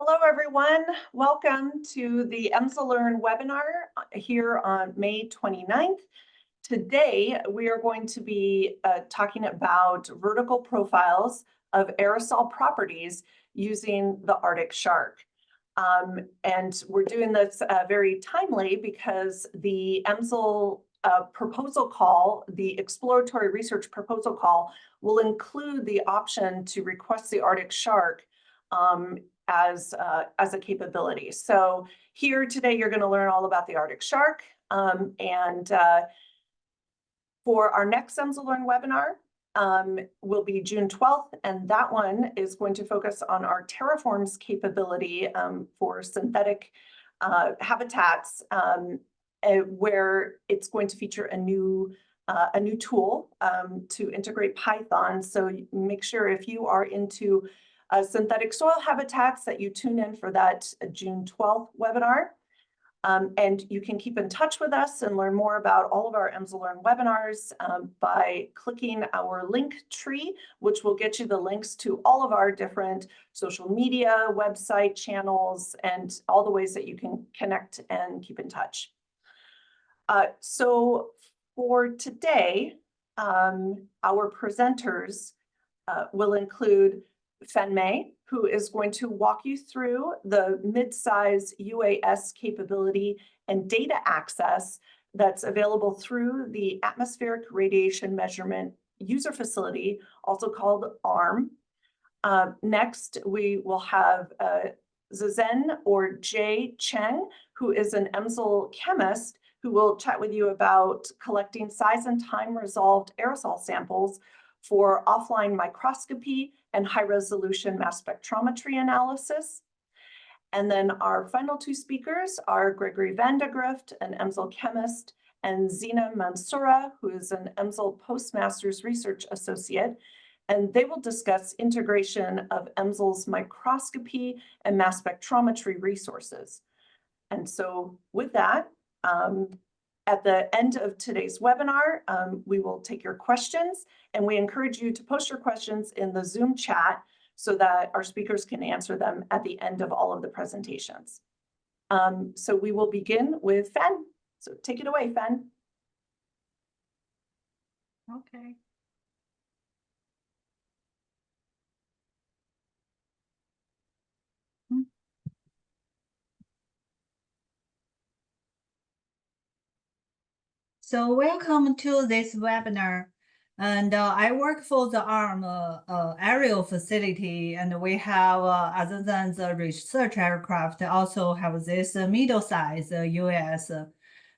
Hello, everyone. Welcome to the EMSL LEARN webinar here on May 29th. Today, we are going to be talking about vertical profiles of aerosol properties using the ArcticShark. And we're doing this very timely because the EMSL proposal call, the exploratory research proposal call, will include the option to request the ArcticShark as a capability. So here today, you're going to learn all about the ArcticShark. For our next EMSL LEARN webinar will be June 12th, and that one is going to focus on our terraforms capability for synthetic habitats, where it's going to feature a new tool to integrate Python. So make sure if you are into synthetic soil habitats that you tune in for that June 12th webinar. And you can keep in touch with us and learn more about all of our EMSL LEARN webinars by clicking our link tree, which will get you the links to all of our different social media, website channels, and all the ways that you can connect and keep in touch. So for today, our presenters will include Fenmei, who is going to walk you through the mid-size UAS capability and data access that's available through the Atmospheric Radiation Measurement User Facility, also called ARM. Next, we will have Zezhen or Cheng, who is an EMSL chemist, who will chat with you about collecting size and time resolved aerosol samples for offline microscopy and high-resolution mass spectrometry analysis. And then our final two speakers are Gregory Vandergrift, an EMSL chemist, and Xena Mansoura, who is an EMSL Postmaster's Research Associate. And they will discuss integration of EMSL's microscopy and mass spectrometry resources. And so with that, at the end of today's webinar, we will take your questions, and we encourage you to post your questions in the Zoom chat so that our speakers can answer them at the end of all of the presentations. So we will begin with Fen. So take it away, Fen. Okay. So welcome to this webinar. And I work for the ARM aerial facility, and we have, other than the research aircraft, also have this middle-sized UAS,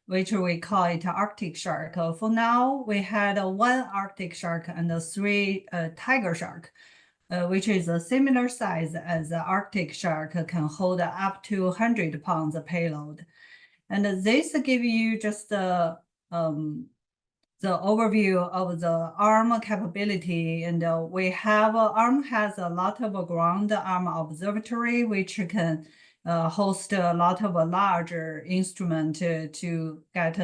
which we call it ArcticShark. For now, we had one ArcticShark and three TigerShark, which is a similar size as the ArcticShark, can hold up to 100 pounds payload. And this give you just the overview of the ARM capability. And we have, ARM has a lot of ground ARM observatory, which can host a lot of larger instruments to get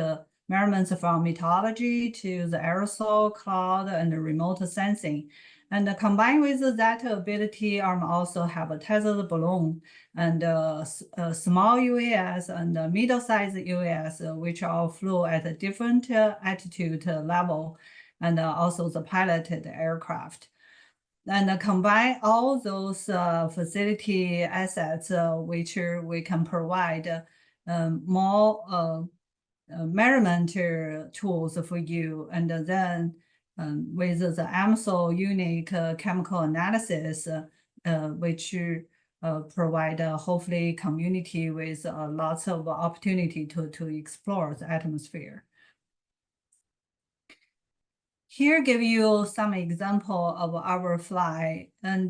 measurements from meteorology to the aerosol, cloud, and remote sensing. And combined with that ability, ARM also have a tethered balloon and a small UAS and a middle-sized UAS, which all flew at a different altitude level, and also the piloted aircraft. And combine all those facility assets, which we can provide more measurement tools for you, and then with the EMSL unique chemical analysis, which provide hopefully community with lots of opportunity to explore the atmosphere. Here give you some example of our fly, and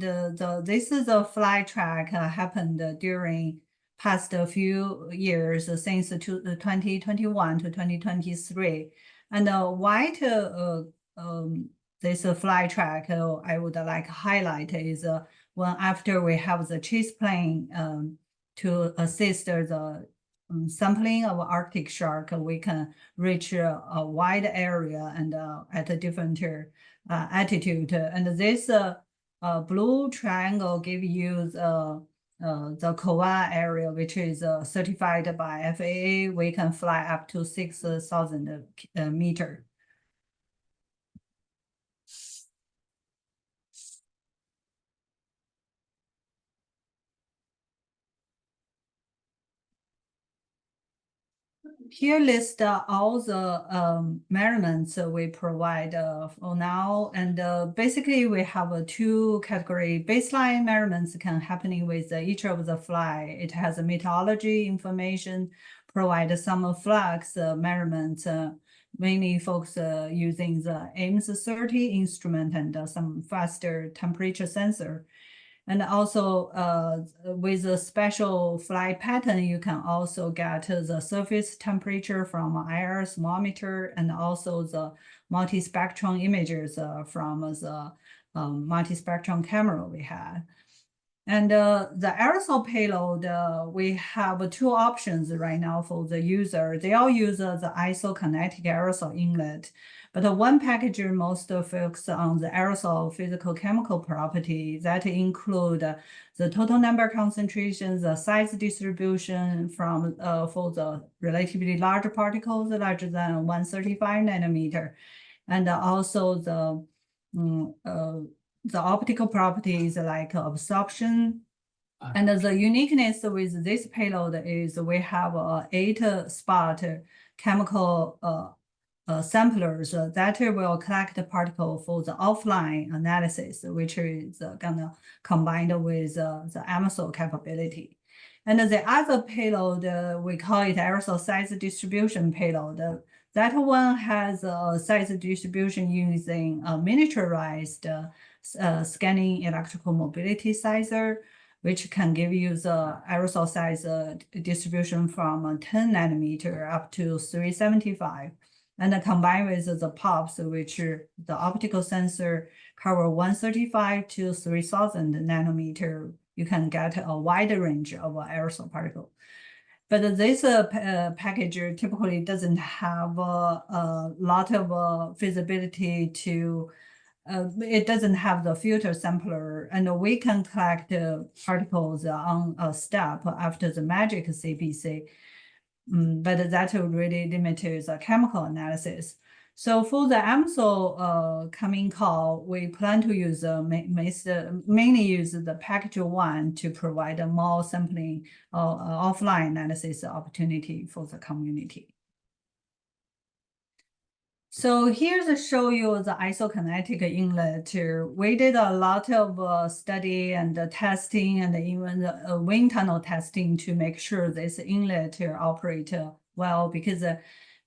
this is a fly track happened during past few years since 2021 to 2023, and white this fly track I would like to highlight is when after we have the chase plane to assist the sampling of ArcticShark, we can reach a wide area and at a different altitude. And this blue triangle give you the the COA area, which is certified by FAA, we can fly up to 6,000 meter. Here list all the measurements we provide for now, and basically we have two category. Baseline measurements can happening with each of the fly. It has a meteorology information, provide some flux measurements, mainly folks using the AIMS-30 instrument and some faster temperature sensor. And also with a special flight pattern, you can also get the surface temperature from IR thermometer and also the multispectrum images from the multispectrum camera we had. And the aerosol payload, we have two options right now for the user. They all use the isokinetic aerosol inlet. But one packager most focus on the aerosol physical chemical property that include the total number concentration, the size distribution from for the relatively large particles larger than 135 nanometer, and also the optical properties like absorption. And the uniqueness with this payload is we have 8-spot chemical samplers that will collect the particle for the offline analysis, which is gonna combined with the Aerosol capability. And the other payload, we call it aerosol size distribution payload. That one has a size distribution using a miniaturized scanning electrical mobility sizer, which can give you the aerosol size distribution from 10 nanometer up to 375. And combined with the POPs, which the optical sensor cover 135 to 3000 nanometer, you can get a wide range of aerosol particle. But this package typically doesn't have a lot of feasibility to, it doesn't have the filter sampler, and we can collect particles on a step after the magic CPC. But that really limits the chemical analysis. So for the AMSL coming call, we plan to use mainly use the package 1 to provide a more sampling offline analysis opportunity for the community. So here's to show you the isokinetic inlet. We did a lot of study and testing and even the wind tunnel testing to make sure this inlet operate well, because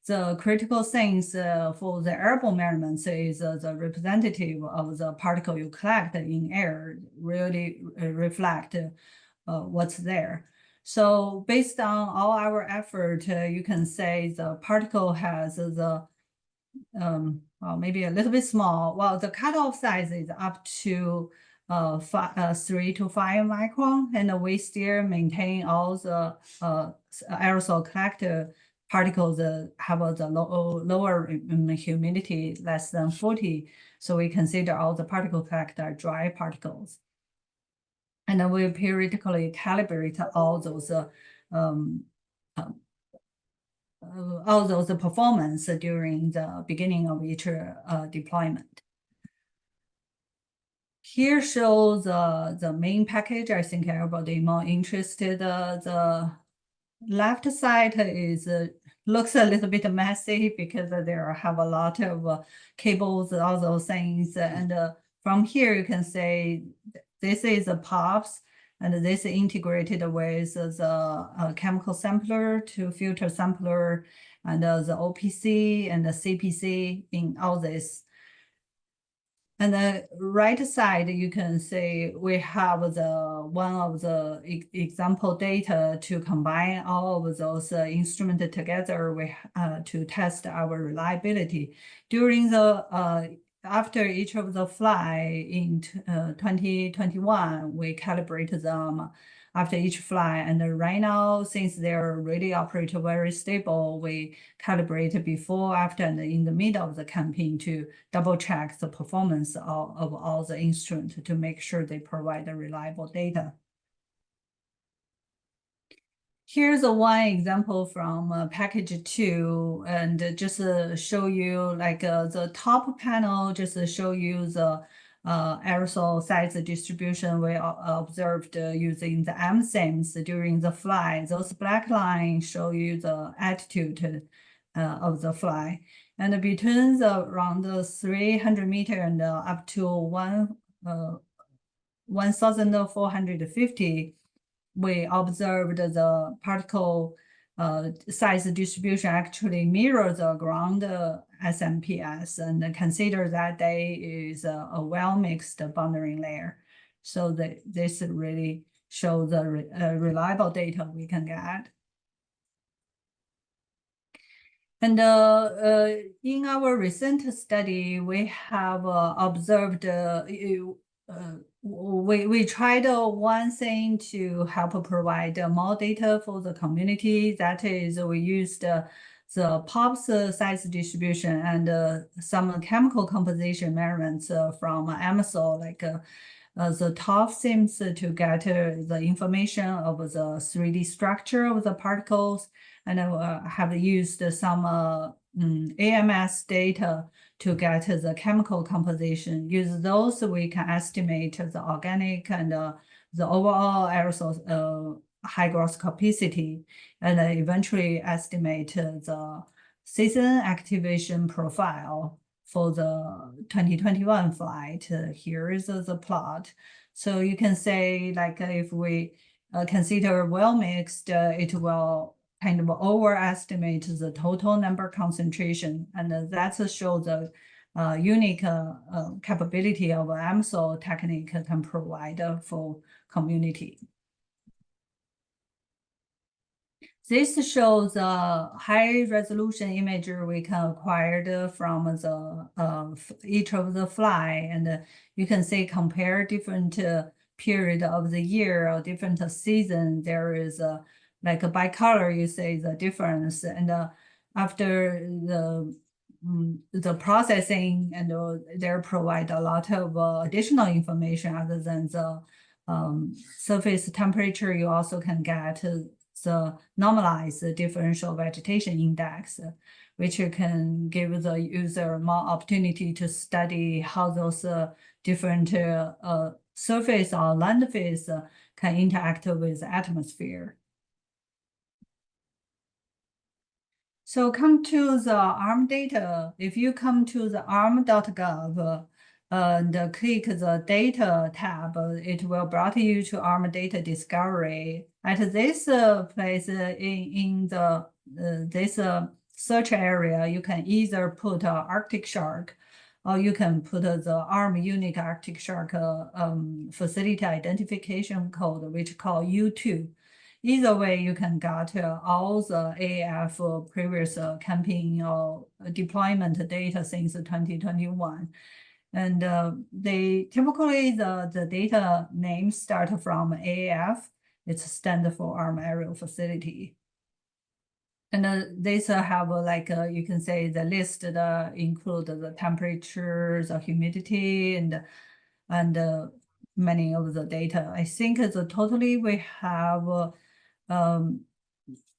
the critical things for the airborne measurements is the representative of the particle you collect in air really reflect what's there. So based on all our effort, you can say the particle has the well, maybe a little bit small. Well, the cutoff size is up to 3 to 5 micron, and we still maintain all the aerosol collector particles have the lower humidity, less than 40. So we consider all the particle collector dry particles. And then we periodically calibrate all those performance during the beginning of each deployment. Here shows the main package. I think everybody more interested. The left side is looks a little bit messy because there have a lot of cables, all those things. And from here you can say this is a POPs, and this is integrated with the chemical sampler to filter sampler, and the OPC and the CPC in all this. And the right side, you can see we have one of the example data to combine all of those instruments together to test our reliability. During the after each of the fly in 2021, we calibrate them after each fly. And right now, since they're really operate very stable, we calibrate before, after, and in the middle of the campaign to double check the performance of all the instruments to make sure they provide the reliable data. Here's one example from package 2, and just show you like the top panel, just show you the aerosol size distribution we observed using the MSIMS during the flight. Those black lines show you the altitude of the flight. And between the around 300 meter and up to 1,450, we observed the particle size distribution actually mirrors the ground SMPS, and consider that they is a well-mixed boundary layer. So this really shows the reliable data we can get. And in our recent study, we have observed we tried one thing to help provide more data for the community. That is, we used the POPs size distribution and some chemical composition measurements from Aerosol, like the top seems to get the information of the 3D structure of the particles, and have used some AMS data to get the chemical composition. Use those, we can estimate the organic and the overall aerosol hygroscopicity, and eventually estimate the Zezhen activation profile for the 2021 flight. Here is the plot. So you can say, like, if we consider well mixed, it will kind of overestimate the total number concentration, and that shows the unique capability of EMSL technique can provide for community. This shows a high resolution image we can acquire from the each of the fly, and you can see compare different period of the year or different season. There is like by color, you see the difference, and after the processing, and they provide a lot of additional information other than the surface temperature. You also can get the normalized differential vegetation index, which can give the user more opportunity to study how those different surface or land phase can interact with the atmosphere. So come to the ARM data. If you come to the arm.gov and click the data tab, it will brought you to ARM data discovery. At this place in the this search area, you can either put ArcticShark, or you can put the ARM unique ArcticShark facility identification code, which called U2. Either way, you can get all the AAF previous campaign or deployment data since 2021. And they typically, the data names start from AAF. It's standard for ARM aerial facility. And these have like, you can say the list that include the temperatures, the humidity, and many of the data. I think totally we have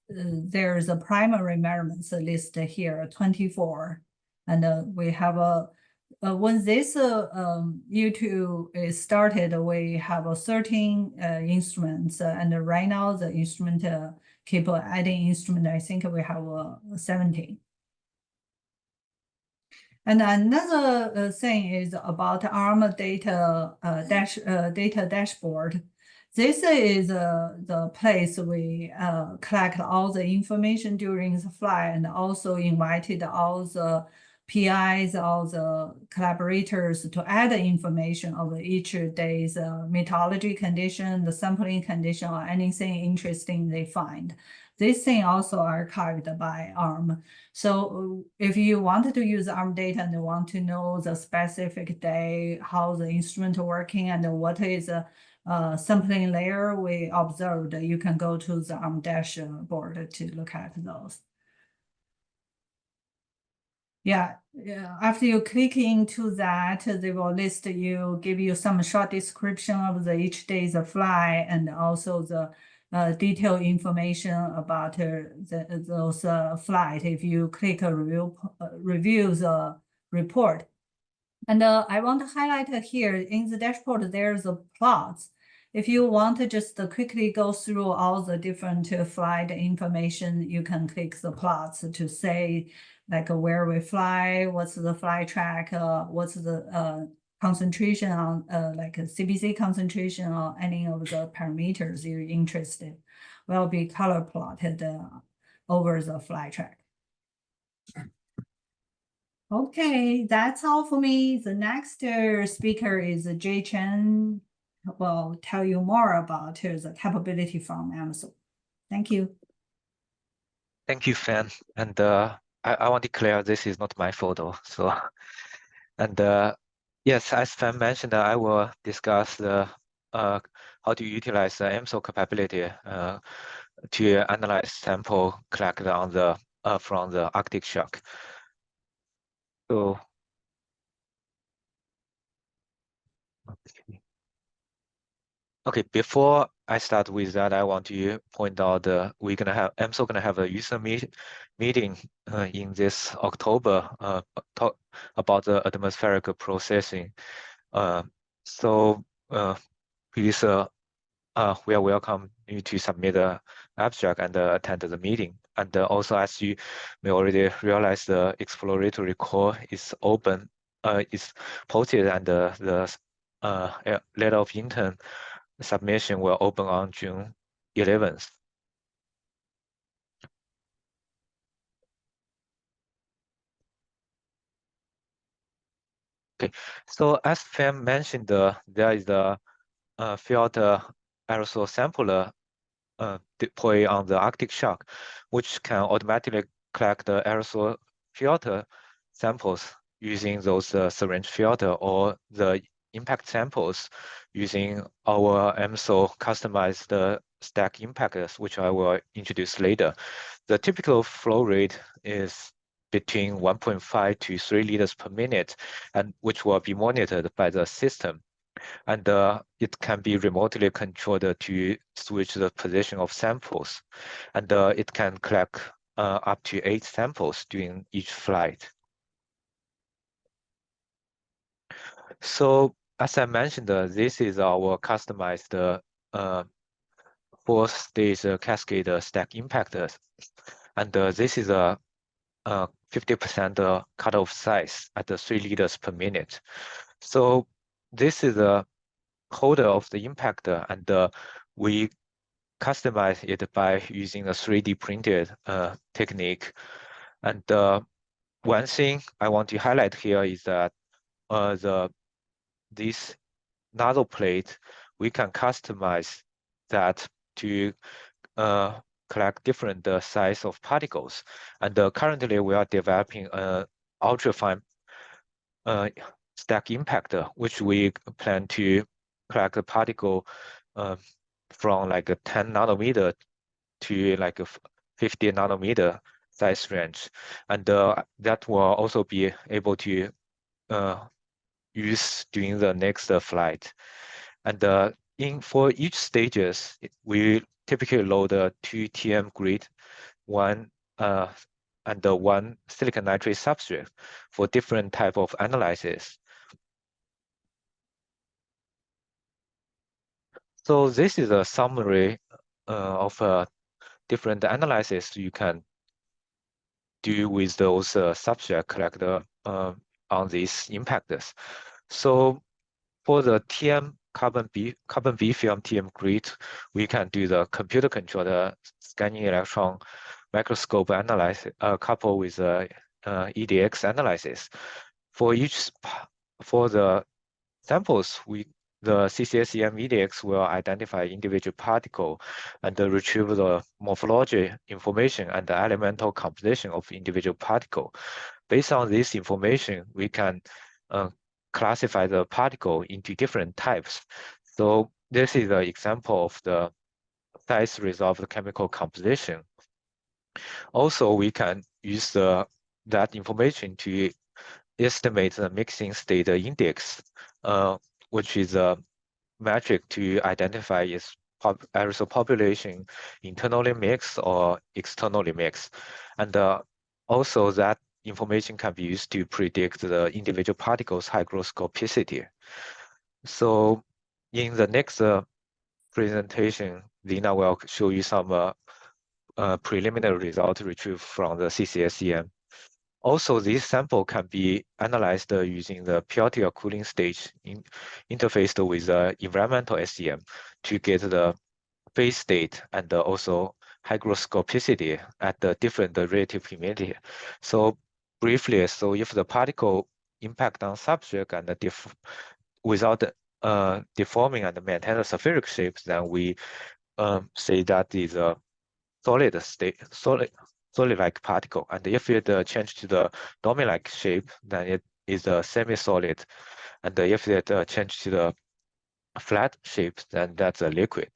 there's a primary measurements list here, 24. And we have when this U2 is started, we have 13 instruments, and right now the instrument keep adding instrument. I think we have 17. And another thing is about ARM data data dashboard. This is the place we collect all the information during the flight, and also invited all the PIs, all the collaborators to add information of each day's meteorology condition, the sampling condition, or anything interesting they find. This thing also archived by ARM. So if you wanted to use ARM data and want to know the specific day, how the instrument working, and what is the sampling layer we observed, you can go to the ARM dashboard to look at those. Yeah, after you click into that, they will list you, give you some short description of each day's flight, and also the detailed information about those flight if you click review the report. And I want to highlight here in the dashboard, there's a plots. If you want to just quickly go through all the different flight information, you can click the plots to say like where we fly, what's the flight track, what's the concentration on like a CBC concentration or any of the parameters you're interested will be color plotted over the flight track. Okay, that's all for me. The next speaker is Cheng. Will tell you more about the capability from Aerosol. Thank you. Thank you, Fan. And I want to declare this is not my photo. So, and yes, as Fan mentioned, I will discuss the how to utilize the EMSL capability to analyze sample collected on the from the ArcticShark. So, okay, before I start with that, I want to point out EMSL gonna have a user meeting in this October talk about the atmospheric processing. So please, we are welcome you to submit an abstract and attend the meeting. And also, as you may already realize, the exploratory call is open, is posted, and the letter of intent submission will open on June 11th. Okay, so as Fam mentioned, there is a field aerosol sampler deployed on the ArcticShark, which can automatically collect the aerosol filter samples using those syringe filter or the impact samples using our EMSL customized stack impactors, which I will introduce later. The typical flow rate is between 1.5 to 3 liters per minute, and which will be monitored by the system. And it can be remotely controlled to switch the position of samples. And it can collect up to 8 samples during each flight. So as I mentioned, this is our customized 4-stage cascade stack impactors. And this is a 50% cutoff size at 3 liters per minute. So this is a holder of the impactor, and we customize it by using a 3D printed technique. And one thing I want to highlight here is that this nozzle plate, we can customize that to collect different size of particles. And currently we are developing an ultrafine stack impactor, which we plan to collect the particle from like a 10 nanometer to like a 50 nanometer size range. And that will also be able to use during the next flight. And for each stages, we typically load a 2 TM grid, one silicon nitrate substrate for different type of analysis. So this is a summary of different analysis you can do with those subject collected on these impactors. So for the TM carbon B film TM grid, we can do the computer controlled scanning electron microscope analysis coupled with EDX analysis. For the samples, the CCS-EM EDX will identify individual particle and retrieve the morphology information and the elemental composition of individual particle. Based on this information, we can classify the particle into different types. So this is an example of the size resolved chemical composition. Also, we can use that information to estimate the mixing state index, which is a metric to identify its aerosol population internally mixed or externally mixed. And also that information can be used to predict the individual particles' hygroscopicity. So in the next presentation, Xena will show you some preliminary results retrieved from the CCS-EM. Also, this sample can be analyzed using the purity or cooling stage interfaced with the environmental SEM to get the phase state and also hygroscopicity at the different relative humidity. So briefly, so if the particle impact on subject and without deforming and maintain the spherical shapes, then we say that is a solid state, solid-like particle. And if it change to the dome-like shape, then it is a semi-solid. And if it change to the flat shape, then that's a liquid.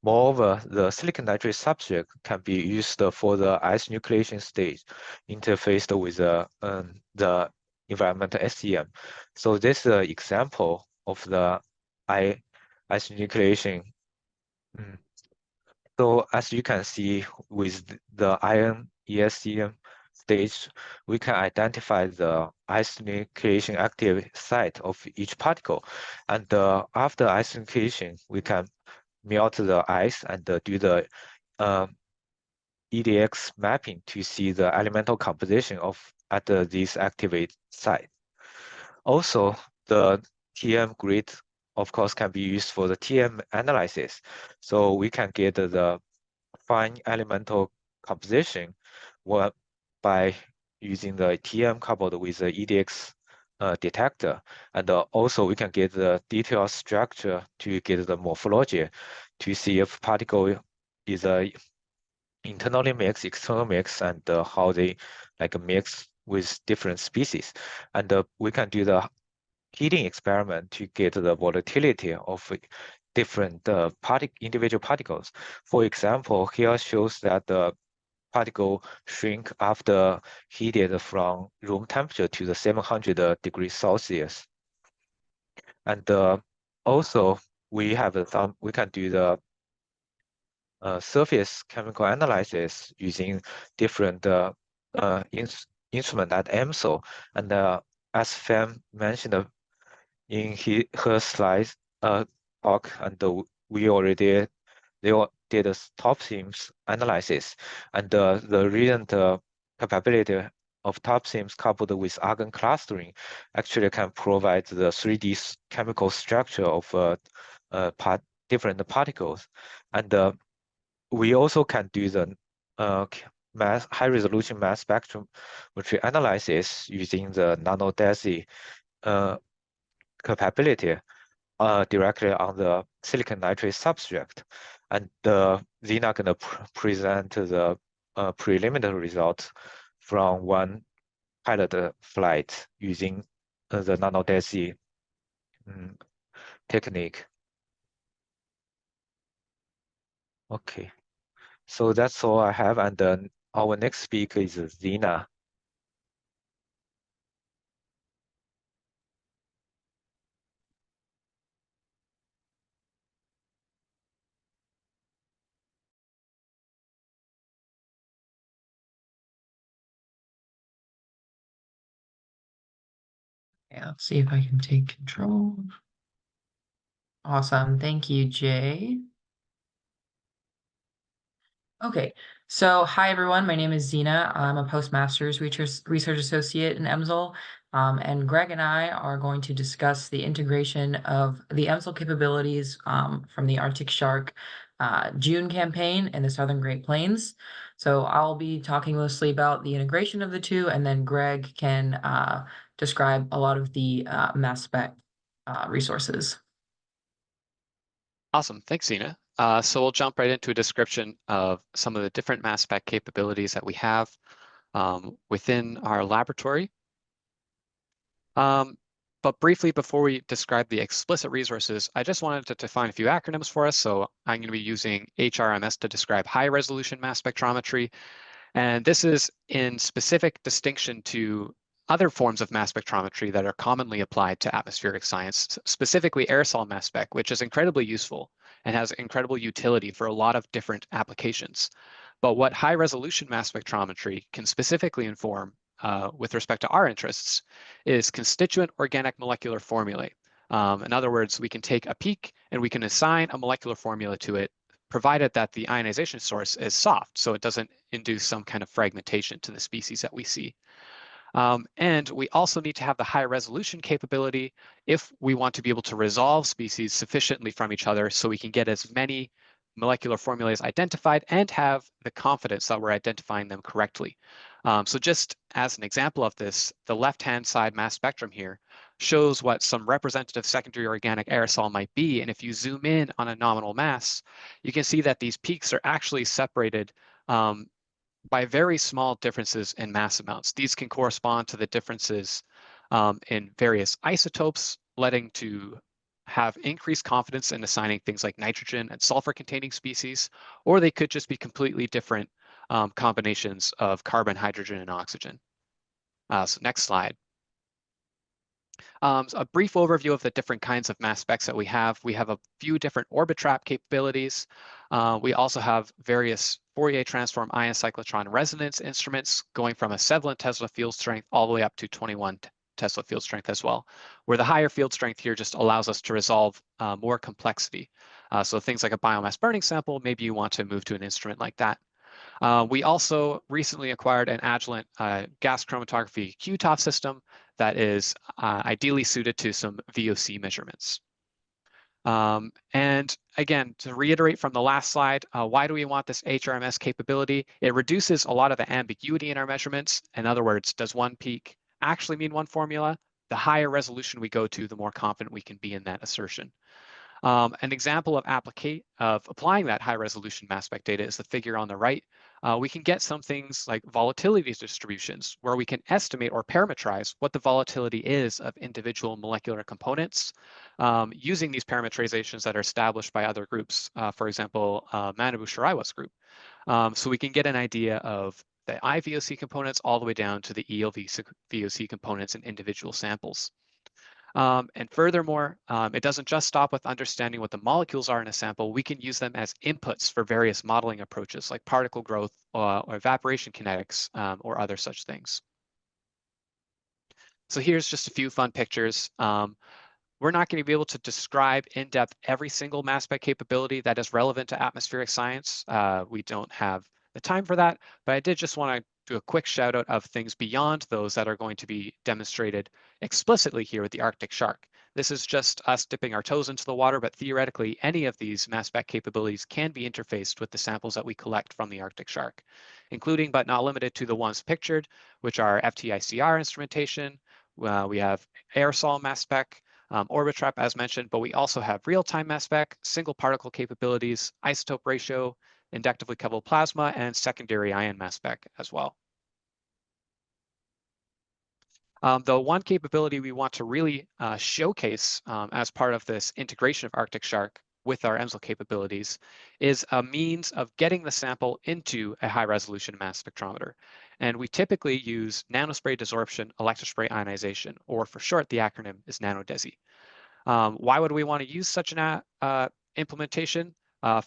Moreover, the silicon nitrate substrate can be used for the ice nucleation stage interfaced with the environmental SEM. So this is an example of the ice nucleation. So as you can see with the ion ESCM stage, we can identify the ice nucleation active site of each particle. And after ice nucleation, we can melt the ice and do the EDX mapping to see the elemental composition at this activate site. Also, the TM grid, of course, can be used for the TM analysis. So we can get the fine elemental composition by using the TM coupled with the EDX detector. And also we can get the detailed structure to get the morphology to see if particle is internally mixed, external mix, and how they mix with different species. And we can do the heating experiment to get the volatility of different individual particles. For example, here shows that the particle shrink after heated from room temperature to the 700 degrees Celsius. And also we can do the surface chemical analysis using different instrument at EMSL. And as Fan mentioned in her slides talk, and we already did a top seams analysis, and the recent capability of top seams coupled with argon clustering actually can provide the 3D chemical structure of different particles. And we also can do the high resolution mass spectrometry analysis using the nano-DESI capability directly on the silicon nitrate substrate. And Xena gonna present the preliminary results from one pilot flight using the nano-DESI technique. Okay, so that's all I have. And then our next speaker is Xena. Yeah, let's see if I can take control. Awesome. Thank you, Jay. Okay, so hi everyone. My name is Xena. I'm a postmaster's research associate in EMSL. And Greg and I are going to discuss the integration of the EMSL capabilities from the ArcticShark June campaign in the Southern Great Plains. So I'll be talking mostly about the integration of the two, and then Greg can describe a lot of the mass spec resources. Awesome, thanks, Xena. So we'll jump right into a description of some of the different mass spec capabilities that we have within our laboratory. But briefly, before we describe the explicit resources, I just wanted to define a few acronyms for us. So I'm going to be using HRMS to describe high resolution mass spectrometry. And this is in specific distinction to other forms of mass spectrometry that are commonly applied to atmospheric science, specifically aerosol mass spec, which is incredibly useful and has incredible utility for a lot of different applications. But what high resolution mass spectrometry can specifically inform with respect to our interests is constituent organic molecular formulae. In other words, we can take a peak and we can assign a molecular formula to it, provided that the ionization source is soft, so it doesn't induce some kind of fragmentation to the species that we see. And we also need to have the high resolution capability if we want to be able to resolve species sufficiently from each other so we can get as many molecular formulas identified and have the confidence that we're identifying them correctly. So just as an example of this, the left-hand side mass spectrum here shows what some representative secondary organic aerosol might be. And if you zoom in on a nominal mass, you can see that these peaks are actually separated by very small differences in mass amounts. These can correspond to the differences in various isotopes, leading to have increased confidence in assigning things like nitrogen and sulfur-containing species, or they could just be completely different combinations of carbon, hydrogen, and oxygen. So next slide. So a brief overview of the different kinds of mass specs that we have. We have a few different orbit trap capabilities. We also have various Fourier transform ion cyclotron resonance instruments going from a 7 Tesla field strength all the way up to 21 Tesla field strength as well, where the higher field strength here just allows us to resolve more complexity. So things like a biomass burning sample, maybe you want to move to an instrument like that. We also recently acquired an Agilent gas chromatography QTOF system that is ideally suited to some VOC measurements. And again, to reiterate from the last slide, why do we want this HRMS capability? It reduces a lot of the ambiguity in our measurements. In other words, does one peak actually mean one formula? The higher resolution we go to, the more confident we can be in that assertion. An example of applying that high resolution mass spec data is the figure on the right. We can get some things like volatility distributions where we can estimate or parameterize what the volatility is of individual molecular components using these parameterizations that are established by other groups, for example, Manabu Shiraiwa's group. So we can get an idea of the IVOC components all the way down to the ELVOC components in individual samples. And furthermore, it doesn't just stop with understanding what the molecules are in a sample. We can use them as inputs for various modeling approaches like particle growth or evaporation kinetics or other such things. So here's just a few fun pictures. We're not going to be able to describe in depth every single mass spec capability that is relevant to atmospheric science. We don't have the time for that, but I did just want to do a quick shout out of things beyond those that are going to be demonstrated explicitly here with the ArcticShark. This is just us dipping our toes into the water, but theoretically, any of these mass spec capabilities can be interfaced with the samples that we collect from the ArcticShark, including but not limited to the ones pictured, which are FTICR instrumentation. We have aerosol mass spec, orbit trap as mentioned, but we also have real-time mass spec, single particle capabilities, isotope ratio, inductively coupled plasma, and secondary ion mass spec as well. The one capability we want to really showcase as part of this integration of ArcticShark with our EMSL capabilities is a means of getting the sample into a high resolution mass spectrometer. And we typically use nanospray desorption electrospray ionization, or for short, the acronym is NanoDesi. Why would we want to use such an implementation?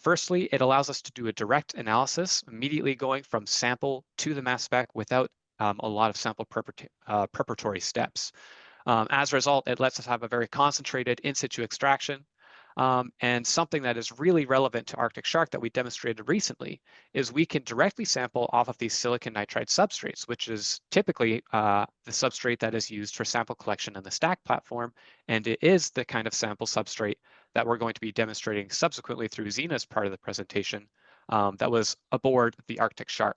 Firstly, it allows us to do a direct analysis, immediately going from sample to the mass spec without a lot of sample preparatory steps. As a result, it lets us have a very concentrated in situ extraction. And something that is really relevant to ArcticShark that we demonstrated recently is we can directly sample off of these silicon nitride substrates, which is typically the substrate that is used for sample collection on the STAC platform. And it is the kind of sample substrate that we're going to be demonstrating subsequently through Xena's part of the presentation that was aboard the ArcticShark.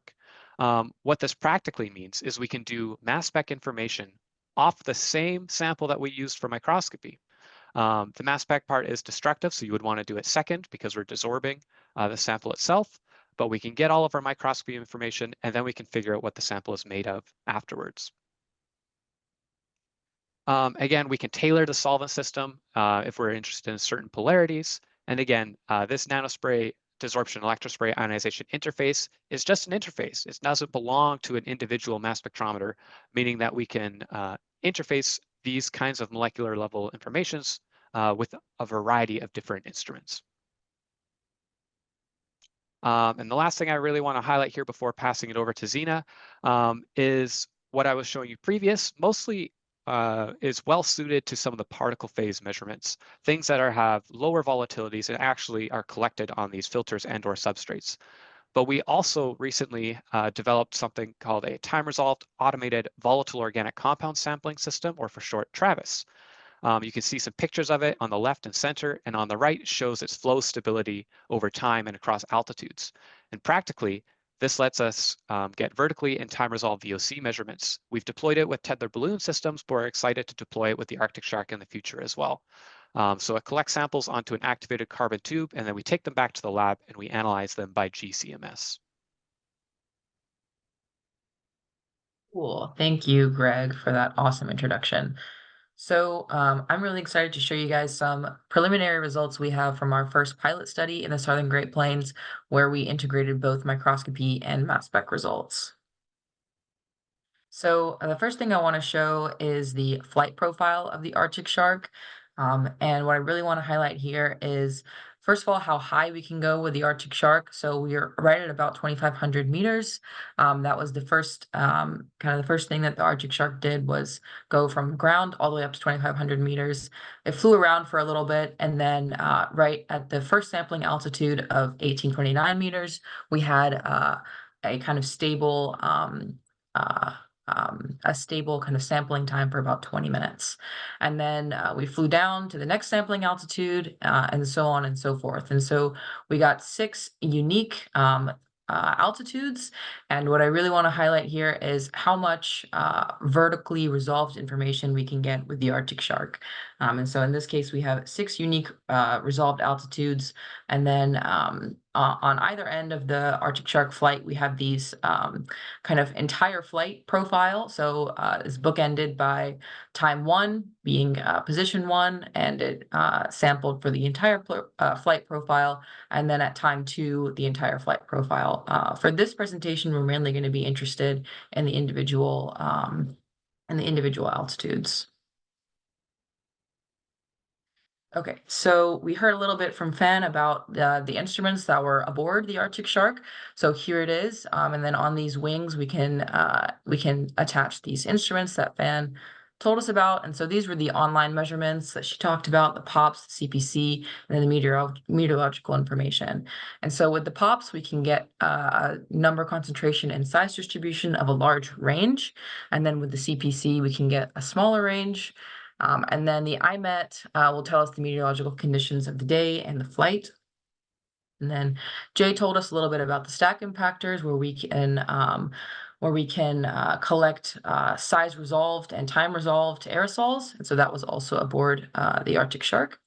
What this practically means is we can do mass spec information off the same sample that we used for microscopy. The mass spec part is destructive, so you would want to do it second because we're desorbing the sample itself, but we can get all of our microscopy information and then we can figure out what the sample is made of afterwards. Again, we can tailor the solvent system if we're interested in certain polarities. And again, this nanospray desorption electrospray ionization interface is just an interface. It doesn't belong to an individual mass spectrometer, meaning that we can interface these kinds of molecular level informations with a variety of different instruments. And the last thing I really want to highlight here before passing it over to Xena is what I was showing you previous, mostly is well suited to some of the particle phase measurements, things that have lower volatilities and actually are collected on these filters and or substrates. But we also recently developed something called a time-resolved automated volatile organic compound sampling system, or for short, TRAVIS. You can see some pictures of it on the left and center, and on the right shows its flow stability over time and across altitudes. And practically, this lets us get vertically and time-resolved VOC measurements. We've deployed it with tethered balloon systems, but we're excited to deploy it with the ArcticShark in the future as well. So it collects samples onto an activated carbon tube, and then we take them back to the lab and we analyze them by GCMS. Cool. Thank you, Greg, for that awesome introduction. So I'm really excited to show you guys some preliminary results we have from our first pilot study in the Southern Great Plains, where we integrated both microscopy and mass spec results. So the first thing I want to show is the flight profile of the ArcticShark. And what I really want to highlight here is, first of all, how high we can go with the ArcticShark. So we are right at about 2,500 meters. That was the first kind of the first thing that the ArcticShark did, was go from ground all the way up to 2,500 meters. It flew around for a little bit, and then right at the first sampling altitude of 1,829 meters, we had a kind of stable kind of sampling time for about 20 minutes. And then we flew down to the next sampling altitude and so on and so forth. And so we got 6 unique altitudes. And what I really want to highlight here is how much vertically resolved information we can get with the ArcticShark. And so in this case, we have 6 unique resolved altitudes. And then on either end of the ArcticShark flight, we have these kind of entire flight profile. So it's bookended by time 1 being position 1, and it sampled for the entire flight profile, and then at time 2, the entire flight profile. For this presentation, we're mainly going to be interested in the individual altitudes. Okay, so we heard a little bit from Fan about the instruments that were aboard the ArcticShark. So here it is, and then on these wings we can attach these instruments that Fan told us about. And so these were the online measurements that she talked about: the POPs, the CPC, and then the meteorological information. And so with the POPs, we can get a number, concentration, and size distribution of a large range, and then with the CPC, we can get a smaller range. And then the IMET will tell us the meteorological conditions of the day and the flight. And then Jay told us a little bit about the stack impactors, where we can collect size resolved and time resolved aerosols. And so that was also aboard the ArcticShark.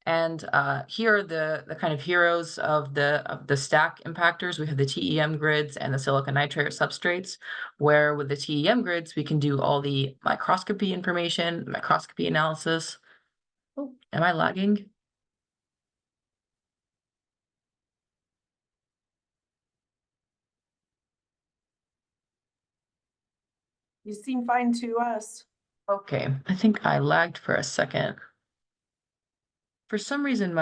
And here are the kind of heroes of the stack impactors. We have the TEM grids and the silicon nitrate substrates, where with the TEM grids, we can do all the microscopy information, microscopy analysis. Oh, am I lagging? You seem fine to us. Okay, I think I lagged for a second. For some reason,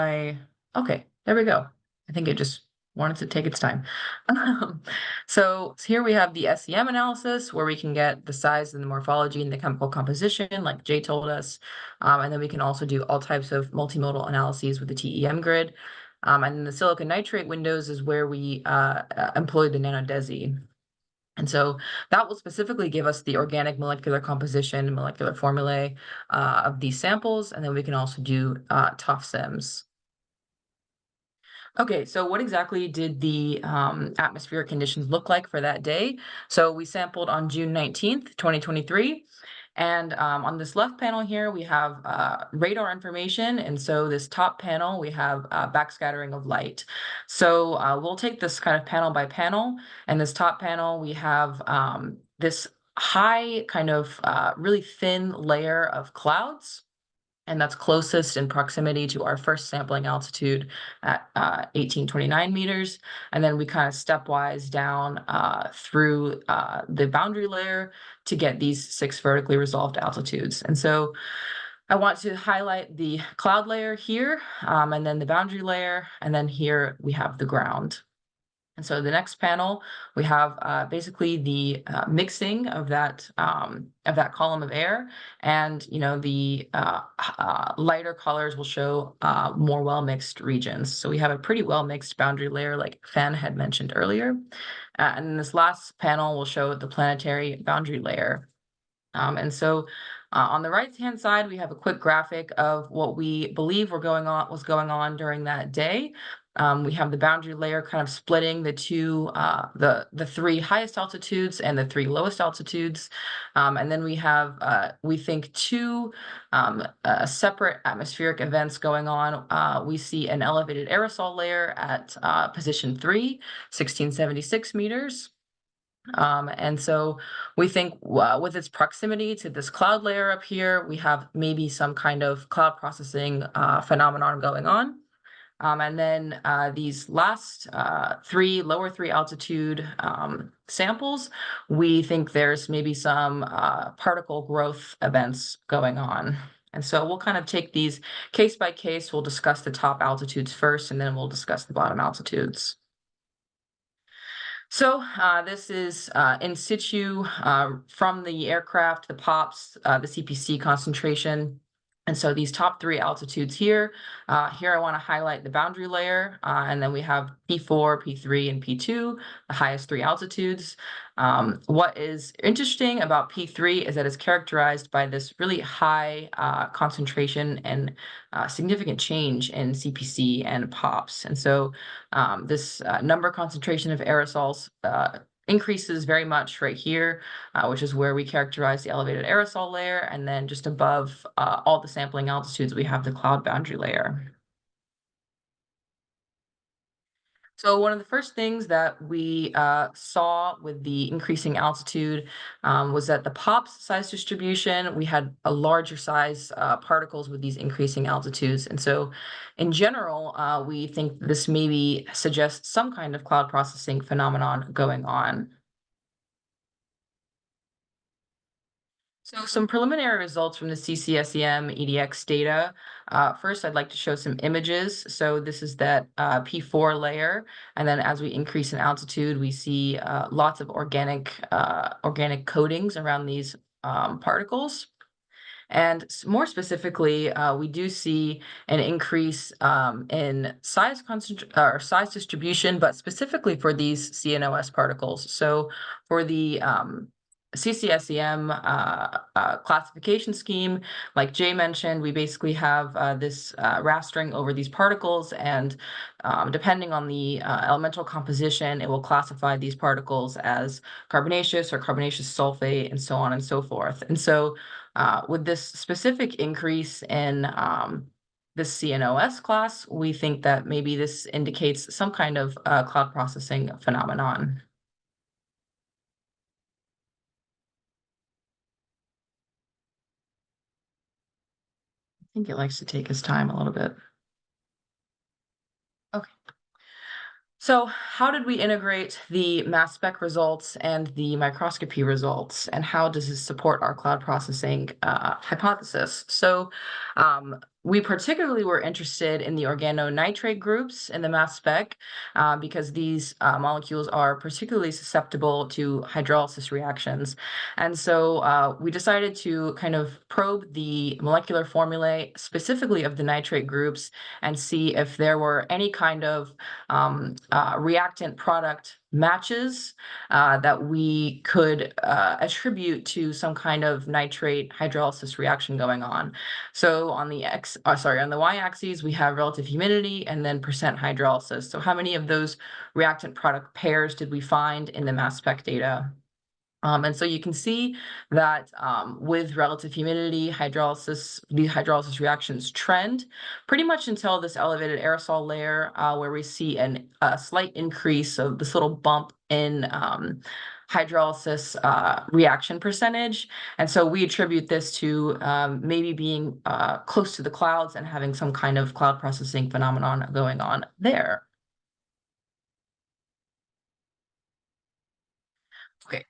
okay, there we go. I think it just wanted to take its time. So here we have the SEM analysis, where we can get the size and the morphology and the chemical composition, like Jay told us. And then we can also do all types of multimodal analyses with the TEM grid. And then the silicon nitrate windows is where we employ the nanodesi. And so that will specifically give us the organic molecular composition, molecular formulae of these samples, and then we can also do TOF SIMs. Okay, so what exactly did the atmospheric conditions look like for that day? So we sampled on June 19th, 2023. And on this left panel here, we have radar information. And so this top panel, we have backscattering of light. So we'll take this kind of panel by panel. And this top panel, we have this high kind of really thin layer of clouds. and that's closest in proximity to our first sampling altitude at 1829 meters. And then we kind of stepwise down through the boundary layer to get these 6 vertically resolved altitudes. And so I want to highlight the cloud layer here, and then the boundary layer, and then here we have the ground. And so the next panel, we have basically the mixing of that column of air, and the lighter colors will show more well-mixed regions. So we have a pretty well-mixed boundary layer, like Fan had mentioned earlier. And then this last panel will show the planetary boundary layer. And so on the right-hand side, we have a quick graphic of what we believe was going on during that day. We have the boundary layer kind of splitting the two, the 3 highest altitudes and the 3 lowest altitudes. And then we have, we think, 2 separate atmospheric events going on. We see an elevated aerosol layer at position 3, 1676 meters. And so we think with its proximity to this cloud layer up here, we have maybe some kind of cloud processing phenomenon going on. And then these last lower 3 altitude samples, we think there's maybe some particle growth events going on. And so we'll kind of take these case by case. We'll discuss the top altitudes first, and then we'll discuss the bottom altitudes. So this is in situ from the aircraft, the POPs, the CPC concentration. And so these top 3 altitudes here, I want to highlight the boundary layer, and then we have P4, P3, and P2, the highest 3 altitudes. What is interesting about P3 is that it's characterized by this really high concentration and significant change in CPC and POPs. And so this number concentration of aerosols increases very much right here, which is where we characterize the elevated aerosol layer. And then just above all the sampling altitudes, we have the cloud boundary layer. So one of the first things that we saw with the increasing altitude was that the POPs size distribution, we had a larger size particles with these increasing altitudes. And so in general, we think this maybe suggests some kind of cloud processing phenomenon going on. So some preliminary results from the CCSEM EDX data. First, I'd like to show some images. So this is that P4 layer. And then as we increase in altitude, we see lots of organic coatings around these particles. And more specifically, we do see an increase in size distribution, but specifically for these CNOS particles. So for the CCSEM classification scheme, like Jay mentioned, we basically have this rastering over these particles, and depending on the elemental composition, it will classify these particles as carbonaceous or carbonaceous sulfate, and so on and so forth. And so with this specific increase in this CNOS class, we think that maybe this indicates some kind of cloud processing phenomenon. I think it likes to take its time a little bit. Okay. So how did we integrate the mass spec results and the microscopy results, and how does this support our cloud processing hypothesis? So we particularly were interested in the organonitrate groups in the mass spec because these molecules are particularly susceptible to hydrolysis reactions. And so we decided to kind of probe the molecular formulae specifically of the nitrate groups and see if there were any kind of reactant product matches that we could attribute to some kind of nitrate hydrolysis reaction going on. So on the on the y-axis, we have relative humidity and then percent hydrolysis. So how many of those reactant product pairs did we find in the mass spec data? And so you can see that with relative humidity, these hydrolysis reactions trend pretty much until this elevated aerosol layer, where we see a slight increase of this little bump in hydrolysis reaction percentage. And so we attribute this to maybe being close to the clouds and having some kind of cloud processing phenomenon going on there. Okay,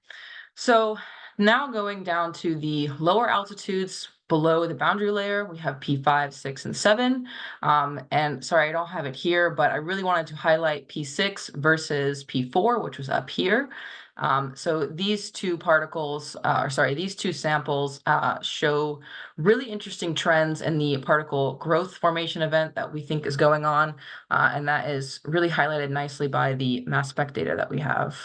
so now going down to the lower altitudes below the boundary layer, we have P5, 6, and 7. And sorry, I don't have it here, but I really wanted to highlight P6 versus P4, which was up here. So these two particles, these two samples show really interesting trends in the particle growth formation event that we think is going on. And that is really highlighted nicely by the mass spec data that we have.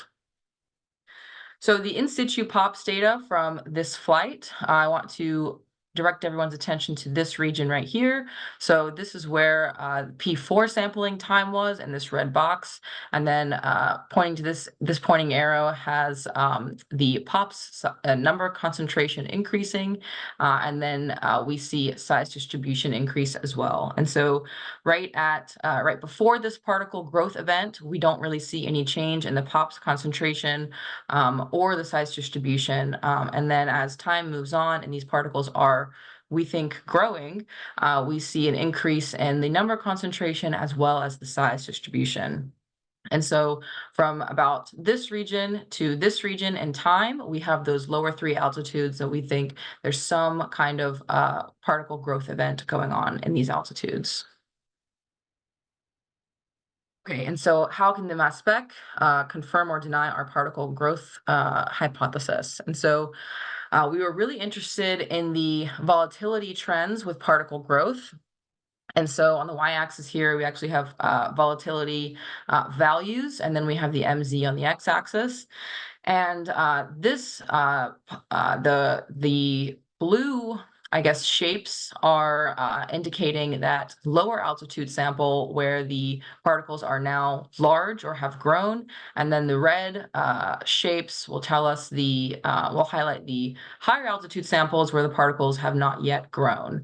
So the in situ POPs data from this flight, I want to direct everyone's attention to this region right here. So this is where P4 sampling time was in this red box. And then pointing to this pointing arrow has the POPs number concentration increasing. And then we see size distribution increase as well. And so right before this particle growth event, we don't really see any change in the POPs concentration or the size distribution. And then as time moves on and these particles are, we think, growing, we see an increase in the number concentration as well as the size distribution. And so from about this region to this region in time, we have those lower 3 altitudes that we think there's some kind of particle growth event going on in these altitudes. Okay, and so how can the mass spec confirm or deny our particle growth hypothesis? And so we were really interested in the volatility trends with particle growth. And so on the y-axis here, we actually have volatility values, and then we have the MZ on the x-axis. And the blue, I guess, shapes are indicating that lower altitude sample where the particles are now large or have grown. And then the red shapes will tell us will highlight the higher altitude samples where the particles have not yet grown.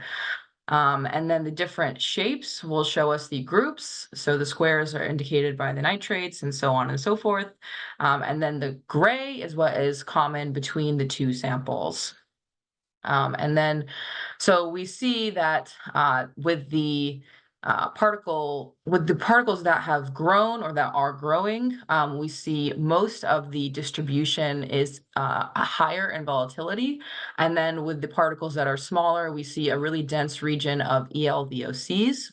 And then the different shapes will show us the groups. So the squares are indicated by the nitrates and so on and so forth. And then the gray is what is common between the two samples. And then, so we see that with the particles that have grown or that are growing, we see most of the distribution is higher in volatility. And then with the particles that are smaller, we see a really dense region of ELVOCs.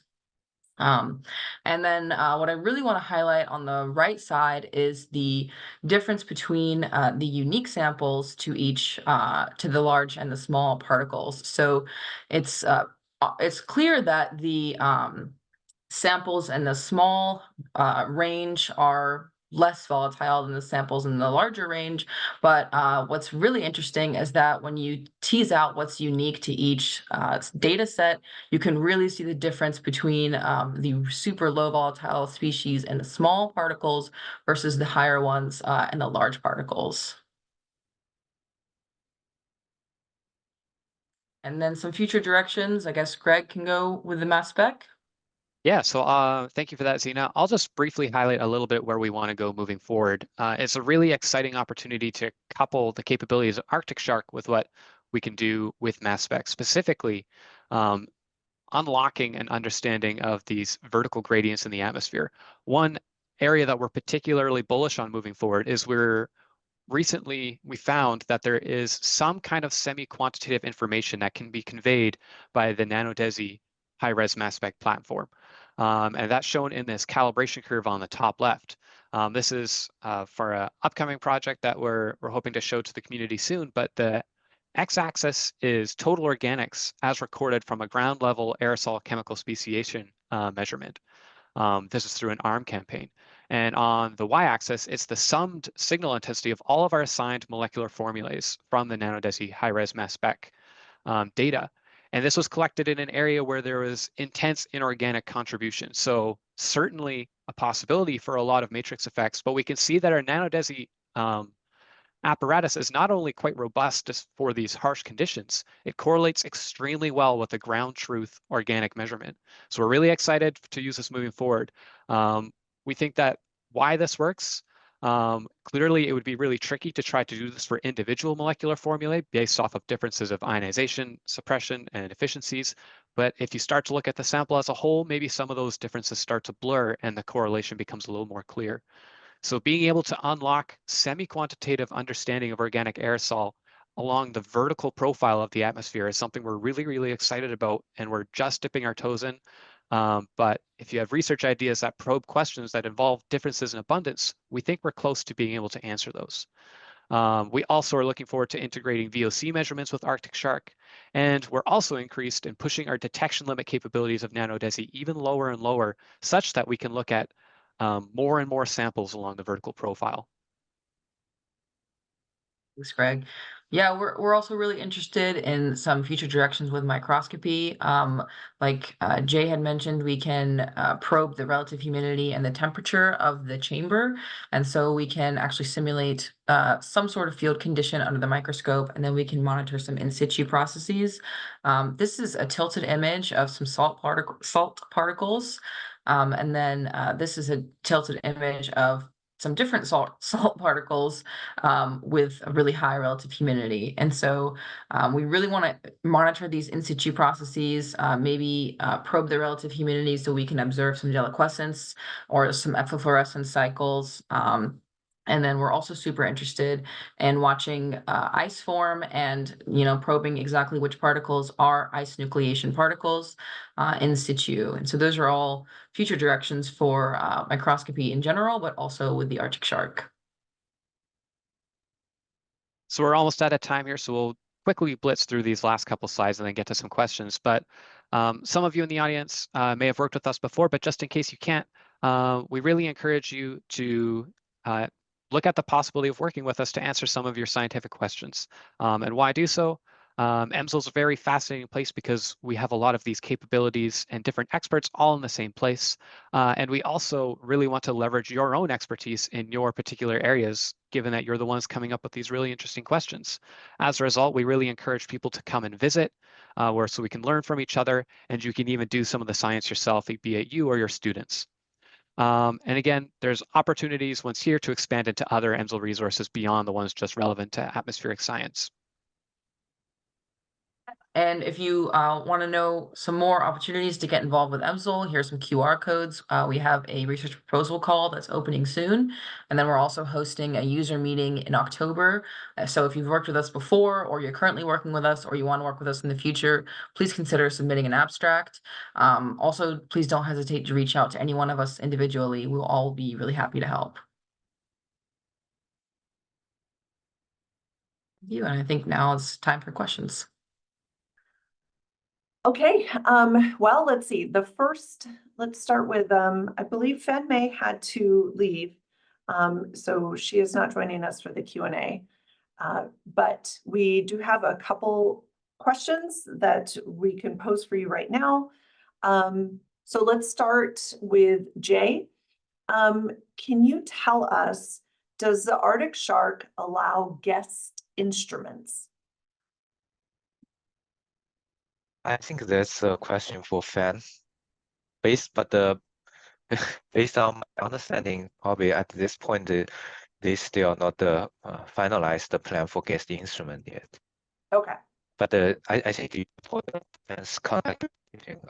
And then what I really want to highlight on the right side is the difference between the unique samples to each to the large and the small particles. So it's clear that the samples in the small range are less volatile than the samples in the larger range. But what's really interesting is that when you tease out what's unique to each data set, you can really see the difference between the super low volatile species and the small particles versus the higher ones and the large particles. And then some future directions. I guess Greg can go with the mass spec. Yeah, so thank you for that, Xena. I'll just briefly highlight a little bit where we want to go moving forward. It's a really exciting opportunity to couple the capabilities of ArcticShark with what we can do with mass spec, specifically unlocking an understanding of these vertical gradients in the atmosphere. One area that we're particularly bullish on moving forward is recently we found that there is some kind of semi-quantitative information that can be conveyed by the NanoDesi high-res mass spec platform. And that's shown in this calibration curve on the top left. This is for an upcoming project that we're hoping to show to the community soon, but the x-axis is total organics as recorded from a ground level aerosol chemical speciation measurement. This is through an ARM campaign. And on the y-axis, it's the summed signal intensity of all of our assigned molecular formulas from the NanoDesi high-res mass spec data. And this was collected in an area where there was intense inorganic contribution. So certainly a possibility for a lot of matrix effects, but we can see that our NanoDesi apparatus is not only quite robust for these harsh conditions, it correlates extremely well with the ground truth organic measurement. So we're really excited to use this moving forward. We think that why this works, Clearly, it would be really tricky to try to do this for individual molecular formulae based off of differences of ionization, suppression, and efficiencies. But if you start to look at the sample as a whole, maybe some of those differences start to blur and the correlation becomes a little more clear. So being able to unlock semi-quantitative understanding of organic aerosol along the vertical profile of the atmosphere is something we're really, really excited about, and we're just dipping our toes in. But if you have research ideas that probe questions that involve differences in abundance, we think we're close to being able to answer those. We also are looking forward to integrating VOC measurements with ArcticShark, and we're also increased in pushing our detection limit capabilities of nanodesi even lower and lower, such that we can look at more and more samples along the vertical profile. Thanks, Greg. Yeah, we're also really interested in some future directions with microscopy. Like Jay had mentioned, we can probe the relative humidity and the temperature of the chamber, and so we can actually simulate some sort of field condition under the microscope, and then we can monitor some in situ processes. This is a tilted image of some salt particles, and then this is a tilted image of some different salt particles with a really high relative humidity. And so we really want to monitor these in situ processes, maybe probe the relative humidity so we can observe some deliquescence or some efflorescence cycles. And then we're also super interested in watching ice form and, probing exactly which particles are ice nucleation particles in situ. And so those are all future directions for microscopy in general, but also with the ArcticShark. So we're almost out of time here, so we'll quickly blitz through these last couple slides and then get to some questions. But some of you in the audience may have worked with us before, but just in case you can't, we really encourage you to look at the possibility of working with us to answer some of your scientific questions. And why do so? EMSL is a very fascinating place because we have a lot of these capabilities and different experts all in the same place. And we also really want to leverage your own expertise in your particular areas, given that you're the ones coming up with these really interesting questions. As a result, we really encourage people to come and visit so we can learn from each other, and you can even do some of the science yourself, be it you or your students. And again, there's opportunities once here to expand into other EMSL resources beyond the ones just relevant to atmospheric science. And if you want to know some more opportunities to get involved with EMSL, here's some QR codes. We have a research proposal call that's opening soon. And then we're also hosting a user meeting in October. So if you've worked with us before, or you're currently working with us, or you want to work with us in the future, please consider submitting an abstract. Also, please don't hesitate to reach out to any one of us individually. We'll all be really happy to help. Thank you. And I think now it's time for questions. Okay, well, let's see. Let's start with, I believe Fen Mei had to leave. So she is not joining us for the Q&A. But we do have a couple questions that we can pose for you right now. So let's start with Jay. Can you tell us, does the ArcticShark allow guest instruments? I think that's a question for Fan. Based on my understanding, probably at this point, they still not finalized the plan for guest instrument yet. Okay. But I think the important is contact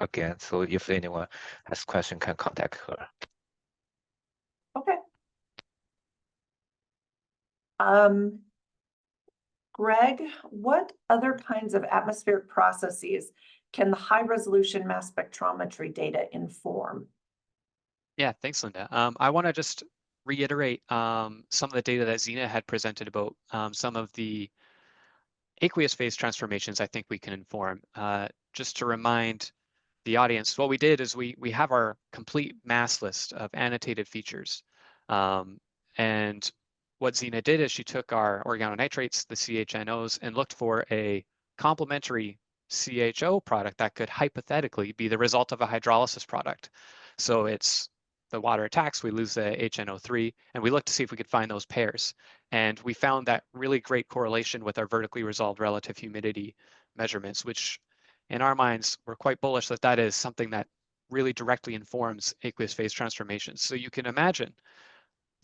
again. So if anyone has question, can contact her. Okay. Greg, what other kinds of atmospheric processes can the high resolution mass spectrometry data inform? Yeah, thanks, Linda. I want to just reiterate some of the data that Xena had presented about some of the aqueous phase transformations I think we can inform. Just to remind the audience, what we did is we have our complete mass list of annotated features. And what Xena did is she took our organonitrates, the CHNOs, and looked for a complementary CHO product that could hypothetically be the result of a hydrolysis product. So it's the water attacks, we lose the HNO3, and we looked to see if we could find those pairs. And we found that really great correlation with our vertically resolved relative humidity measurements, which in our minds, we're quite bullish that that is something that really directly informs aqueous phase transformations. So you can imagine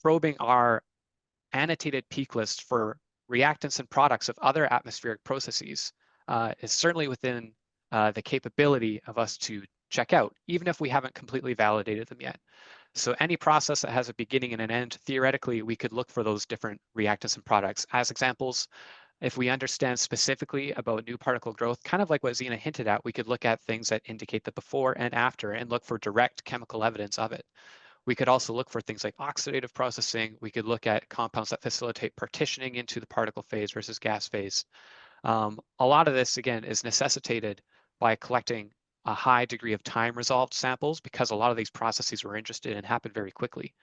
probing our annotated peak list for reactants and products of other atmospheric processes is certainly within the capability of us to check out, even if we haven't completely validated them yet. So any process that has a beginning and an end, theoretically, we could look for those different reactants and products. As examples, if we understand specifically about new particle growth, kind of like what Xena hinted at, we could look at things that indicate the before and after and look for direct chemical evidence of it. We could also look for things like oxidative processing. We could look at compounds that facilitate partitioning into the particle phase versus gas phase. A lot of this, again, is necessitated by collecting a high degree of time-resolved samples because a lot of these processes we're interested in happen very quickly.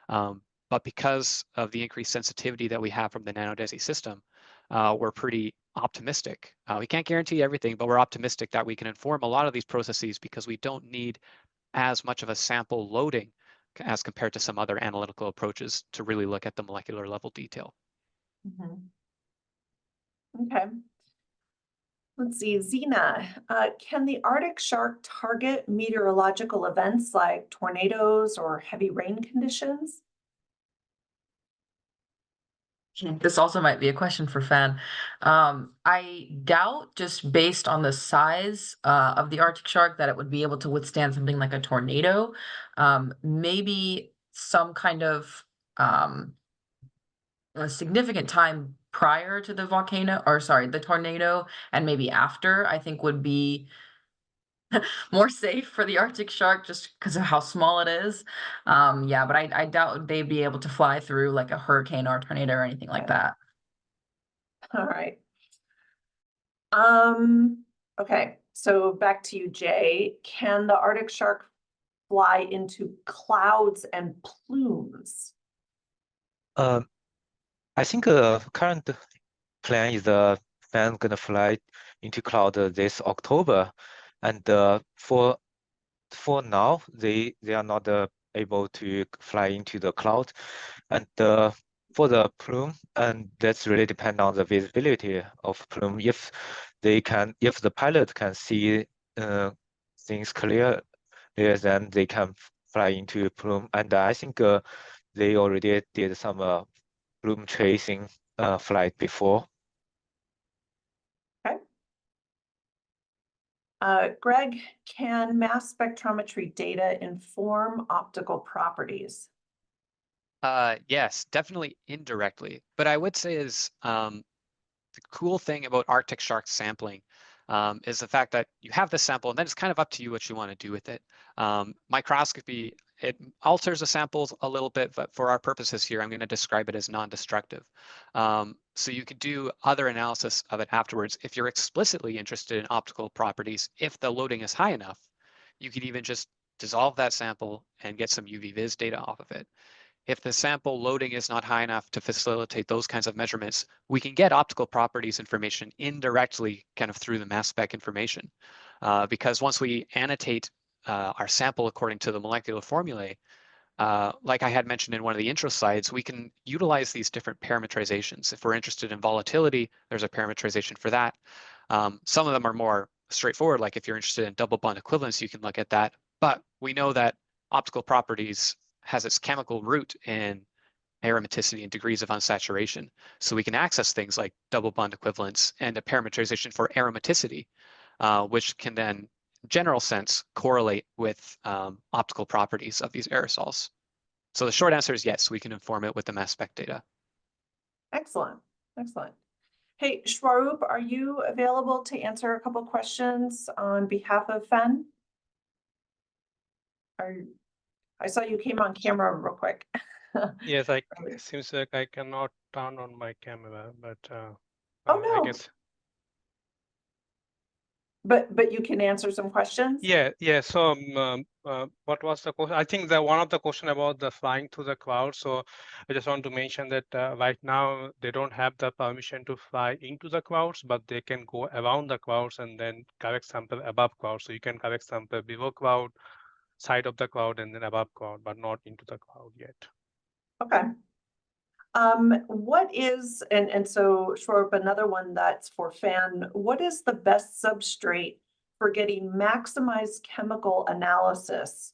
But because of the increased sensitivity that we have from the nanodesi system, we're pretty optimistic. We can't guarantee everything, but we're optimistic that we can inform a lot of these processes because we don't need as much of a sample loading as compared to some other analytical approaches to really look at the molecular level detail. Okay. Let's see, Xena, can the Arctic shark target meteorological events like tornadoes or heavy rain conditions? This also might be a question for Fan. I doubt, just based on the size of the Arctic shark, that it would be able to withstand something like a tornado. Maybe some kind of a significant time prior to the volcano, or sorry, the tornado, and maybe after, I think would be more safe for the Arctic shark just because of how small it is. Yeah, but I doubt they'd be able to fly through like a hurricane or a tornado or anything like that. All right. Okay, so back to you, Jay. Can the Arctic shark fly into clouds and plumes? I think current plan is fan gonna fly into cloud this October, and for now they are not able to fly into the cloud, and for the plume, and that's really depend on the visibility of plume. If the pilot can see things clear, then they can fly into plume. And I think they already did some plume tracing flight before. Okay. Greg, can mass spectrometry data inform optical properties? Yes, definitely indirectly. But I would say is the cool thing about Arctic shark sampling is the fact that you have this sample and then it's kind of up to you what you want to do with it. Microscopy, it alters the samples a little bit, but for our purposes here, I'm going to describe it as non-destructive. So you could do other analysis of it afterwards. If you're explicitly interested in optical properties, if the loading is high enough, you could even just dissolve that sample and get some UV vis data off of it. If the sample loading is not high enough to facilitate those kinds of measurements, we can get optical properties information indirectly kind of through the mass spec information. Because once we annotate our sample according to the molecular formulae, like I had mentioned in one of the intro slides, we can utilize these different parametrizations. If we're interested in volatility, there's a parametrization for that. Some of them are more straightforward, like if you're interested in double bond equivalence, you can look at that. But we know that optical properties has its chemical root in aromaticity and degrees of unsaturation. So we can access things like double bond equivalence and a parametrization for aromaticity, which can then, in general sense, correlate with optical properties of these aerosols. So the short answer is yes, we can inform it with the mass spec data. Excellent, excellent. Hey, Shwarup, are you available to answer a couple questions on behalf of FEN? I saw you came on camera real quick. Yes, it seems like I cannot turn on my camera, but Oh, no. I guess. But you can answer some questions? Yeah. So what was the question? I think that one of the question about the flying through the cloud. So I just want to mention that right now they don't have the permission to fly into the clouds, but they can go around the clouds and then collect sample above clouds. So you can collect sample below cloud, side of the cloud, and then above cloud, but not into the cloud yet. Okay. What is, and so Shwarup, another one that's for FAN, what is the best substrate for getting maximized chemical analysis?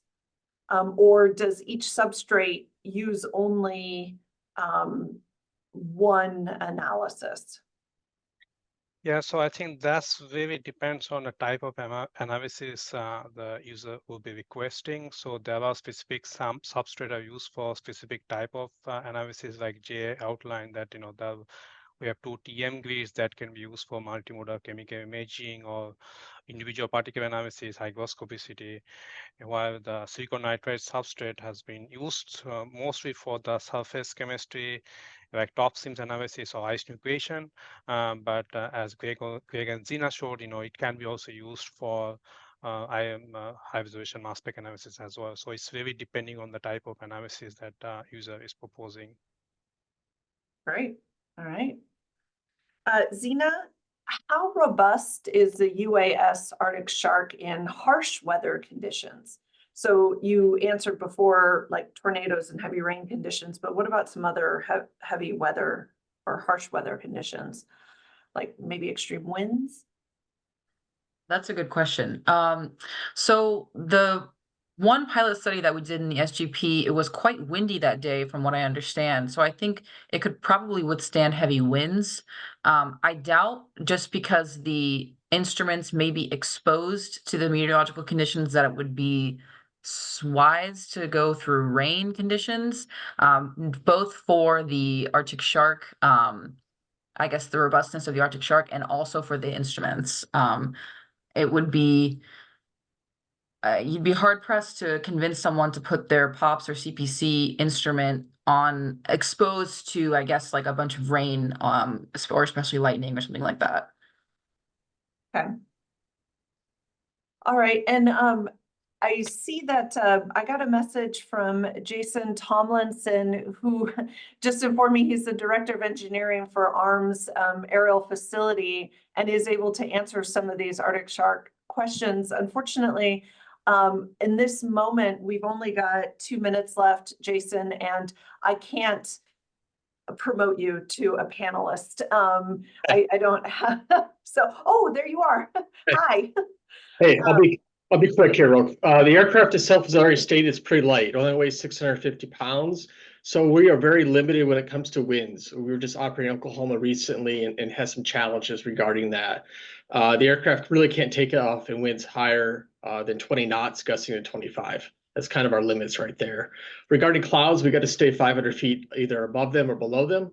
Or does each substrate use only one analysis? Yeah, so I think that's really depends on the type of analysis the user will be requesting. So there are specific some substrate are used for specific type of analysis, like Jay outlined that, you know, we have 2 TM grids that can be used for multimodal chemical imaging or individual particle analysis, hygroscopicity, while the silicon nitride substrate has been used mostly for the surface chemistry, like top sims analysis or ice nucleation. But as Greg and Xena showed, you know, it can be also used for high resolution mass spec analysis as well. So it's really depending on the type of analysis that user is proposing. Great. All right. Xena, how robust is the UAS ArcticShark in harsh weather conditions? So you answered before, like tornadoes and heavy rain conditions, but what about some other heavy weather or harsh weather conditions, like maybe extreme winds? That's a good question. So the one pilot study that we did in the SGP, it was quite windy that day from what I understand. So I think it could probably withstand heavy winds. I doubt, just because the instruments may be exposed to the meteorological conditions, that it would be wise to go through rain conditions, both for the ArcticShark, I guess the robustness of the ArcticShark, and also for the instruments. It would be, you'd be hard pressed to convince someone to put their POPs or CPC instrument on exposed to, I guess, like a bunch of rain, or especially lightning or something like that. Okay. All right. And I see that I got a message from Jason Tomlinson, who just informed me he's the director of engineering for ARM's aerial facility and is able to answer some of these ArcticShark questions. Unfortunately, in this moment, we've only got 2 minutes left, Jason, and I can't promote you to a panelist. I don't have, so, oh, there you are. Hi. Hey, I'll be quick here. The aircraft itself is already stated it's pretty light. It only weighs 650 pounds. So we are very limited when it comes to winds. We were just operating in Oklahoma recently and had some challenges regarding that. The aircraft really can't take off in winds higher than 20 knots, gusting to 25. That's kind of our limits right there. Regarding clouds, we got to stay 500 feet either above them or below them.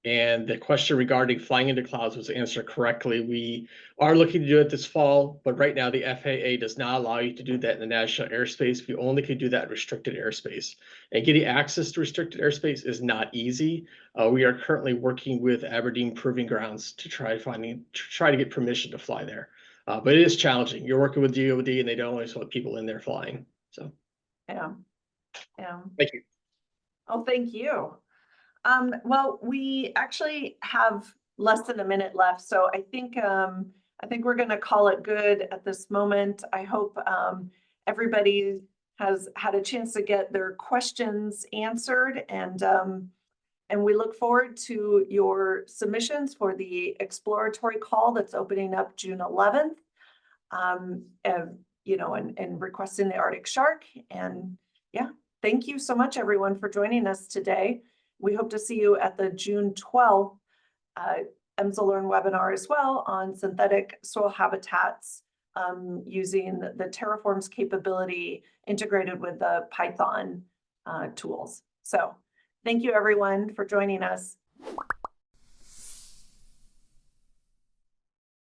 And the question regarding flying into clouds was answered correctly. We are looking to do it this fall, but right now the FAA does not allow you to do that in the national airspace. We only can do that in restricted airspace. And getting access to restricted airspace is not easy. We are currently working with Aberdeen Proving Grounds to try to get permission to fly there. But it is challenging. You're working with DoD and they don't always want people in there flying. So Yeah. thank you. Oh, thank you. Well, we actually have less than a minute left, so I think we're going to call it good at this moment. I hope everybody has had a chance to get their questions answered, and we look forward to your submissions for the exploratory call that's opening up June 11th. You know, and requesting the ArcticShark. And yeah, thank you so much, everyone, for joining us today. We hope to see you at the June 12th EMSL LEARN webinar as well on synthetic soil habitats using the Terraform's capability integrated with the Python tools. So thank you, everyone, for joining us.